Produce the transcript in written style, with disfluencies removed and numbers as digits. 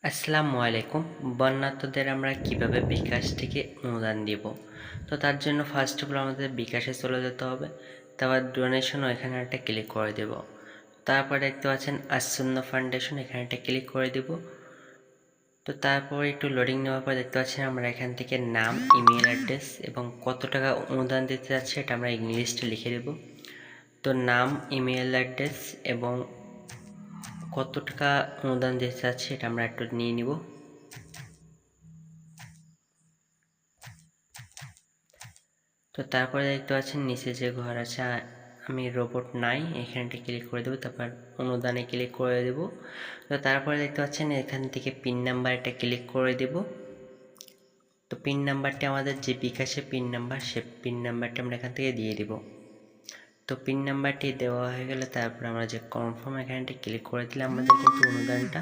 আসসালামু আলাইকুম। বন্যার্তদের আমরা কিভাবে বিকাশ থেকে অনুদান দিব? তো তার জন্য ফার্স্ট অফ অল আমাদের বিকাশে চলে যেতে হবে। তারপর ডোনেশন এখানে একটা ক্লিক করে দেব। তারপর দেখতে পাচ্ছেন আসুন্না ফাউন্ডেশন, এখানে একটা ক্লিক করে দেব। তো তারপর একটু লোডিং নেওয়ার পর দেখতে পাচ্ছেন আমরা এখান থেকে নাম, ইমেল অ্যাড্রেস এবং কত টাকা অনুদান দিতে যাচ্ছে এটা আমরা ইংলিশে লিখে দেব। তো নাম, ইমেল অ্যাড্রেস এবং কত টাকা অনুদান দিতে যাচ্ছে এটা আমরা একটু নিয়ে নিব। তো তারপরে দেখতে পাচ্ছেন নিচে যে ঘর আছে, আমি রোবট নাই, এখানটা ক্লিক করে দেবো। তারপর অনুদানে ক্লিক করে দেব। তো তারপরে দেখতে পাচ্ছেন এখান থেকে পিন নাম্বারটা ক্লিক করে দেব। তো পিন নাম্বারটা আমাদের যে বিকাশে পিন নাম্বার, সে পিন নাম্বারটা আমরা এখান থেকে দিয়ে দিব। তো পিন নাম্বারটি দেওয়া হয়ে গেলে তারপর আমরা যে কনফার্ম এখানটা ক্লিক করে দিলে আমাদের কিন্তু অনুদানটা